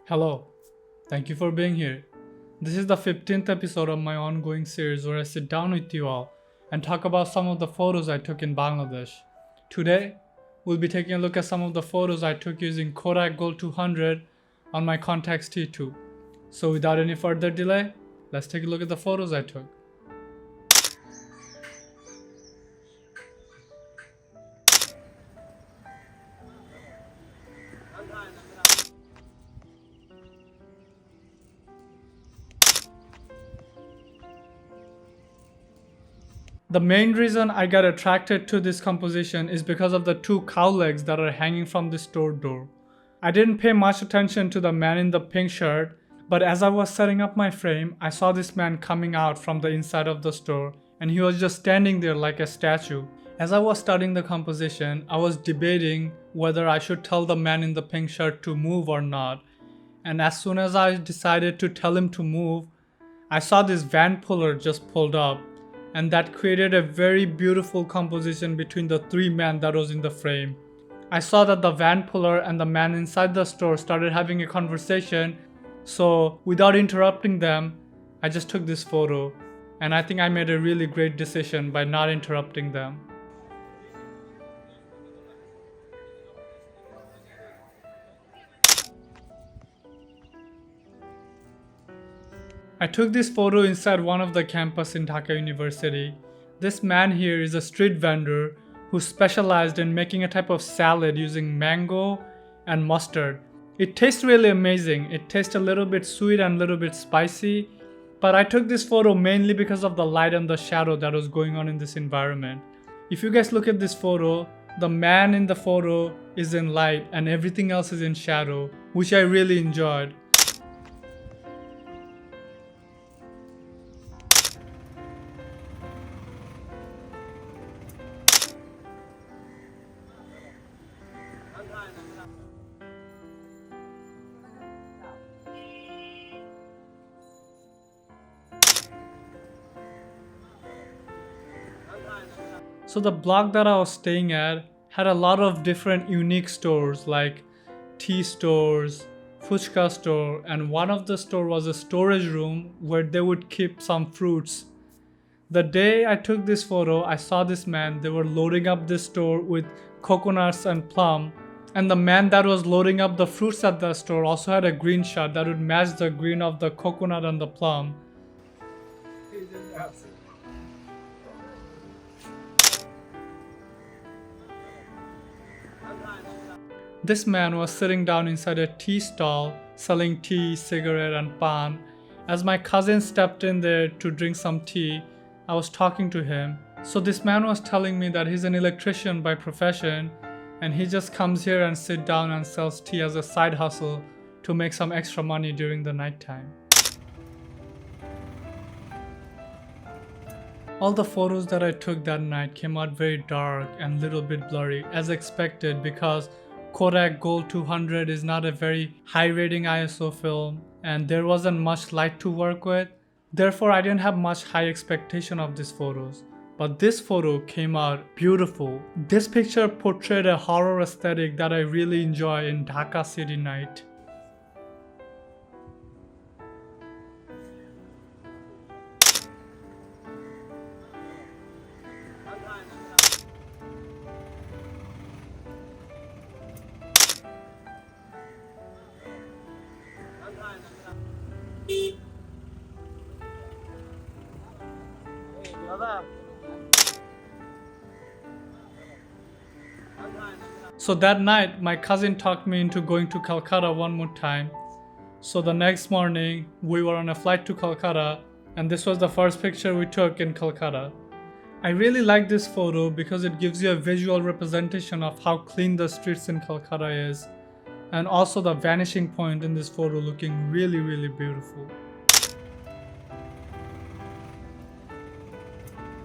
Hello, thank you for being here. This is the 15th episode of my ongoing series where I sit down with you all and talk about some of the photos I took in Bangladesh. Today, we'll be taking a look at some of the photos I took using Kodak Gold 200 on my Contax T2. So without any further delay, let's take a look at the photos I took. The main reason I got attracted to this composition is because of the two cow legs that are hanging from the store door. I didn't pay much attention to the man in the pink shirt, but as I was setting up my frame, I saw this man coming out from the inside of the store and he was just standing there like a statue. As I was studying the composition, I was debating whether I should tell the man in the pink shirt to move or not. And as soon as I decided to tell him to move, I saw this van puller just pulled up, and that created a very beautiful composition between the three men that was in the frame. I saw that the van puller and the man inside the store started having a conversation, so without interrupting them, I just took this photo, and I think I made a really great decision by not interrupting them. I took this photo inside one of the campus in Dhaka University. This man here is a street vendor who specialized in making a type of salad using mango and mustard. It tastes really amazing. It tastes a little bit sweet and a little bit spicy, but I took this photo mainly because of the light and the shadow that was going on in this environment. If you guys look at this photo, the man in the photo is in light and everything else is in shadow, which I really enjoyed. So the block that I was staying at had a lot of different unique stores like tea stores, fuchka store, and one of the store was a storage room where they would keep some fruits. The day I took this photo, I saw this man, they were loading up this store with coconuts and plum, and the man that was loading up the fruits at the store also had a green shirt that would match the green of the coconut and the plum. This man was sitting down inside a tea stall selling tea, cigarette and pan. As my cousin stepped in there to drink some tea, I was talking to him. So this man was telling me that he's an electrician by profession and he just comes here and sit down and sells tea as a side hustle to make some extra money during the nighttime. All the photos that I took that night came out very dark and little bit blurry as expected because Kodak Gold 200 is not a very high rating ISO film and there wasn't much light to work with. Therefore, I didn't have much high expectation of these photos. But this photo came out beautiful. This picture portrayed a horror aesthetic that I really enjoy in Dhaka city night. So that night, my cousin talked me into going to Calcutta one more time. So the next morning, we were on a flight to Calcutta, and this was the first picture we took in Calcutta. I really like this photo because it gives you a visual representation of how clean the streets in Calcutta is, and also the vanishing point in this photo looking really, really beautiful.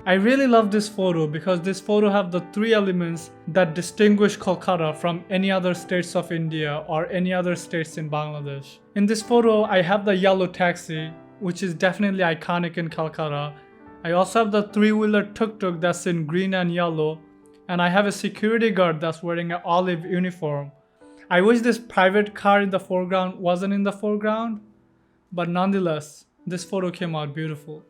I really love this photo because this photo have the three elements that distinguish Kolkata from any other states of India or any other states in Bangladesh. In this photo, I have the yellow taxi, which is definitely iconic in Calcutta. I also have the three-wheeler tuk-tuk that's in green and yellow, and I have a security guard that's wearing an olive uniform. I wish this private car in the foreground wasn't in the foreground, but nonetheless, this photo came out beautiful.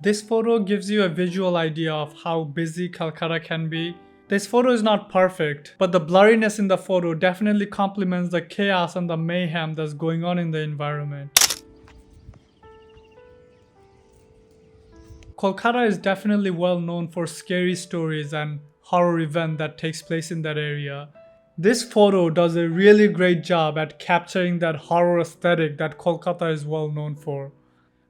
This photo gives you a visual idea of how busy Calcutta can be. This photo is not perfect, but the blurriness in the photo definitely complements the chaos and the mayhem that's going on in the environment. Kolkata is definitely well known for scary stories and horror event that takes place in that area. This photo does a really great job at capturing that horror aesthetic that Kolkata is well known for.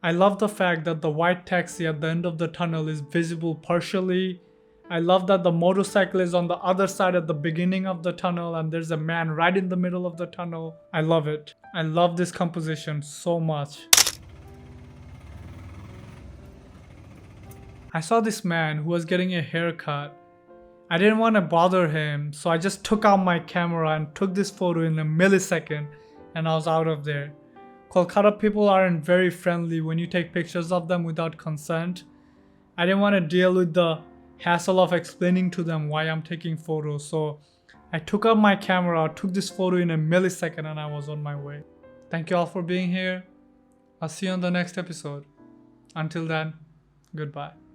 I love the fact that the white taxi at the end of the tunnel is visible partially. I love that the motorcycle is on the other side at the beginning of the tunnel and there's a man right in the middle of the tunnel. I love it. I love this composition so much. I saw this man who was getting a haircut. I didn't want to bother him, so I just took out my camera and took this photo in a millisecond and I was out of there. Kolkata people aren't very friendly when you take pictures of them without consent. I didn't want to deal with the hassle of explaining to them why I'm taking photos, so I took out my camera, took this photo in a millisecond and I was on my way. Thank you all for being here. I'll see you on the next episode. Until then, goodbye.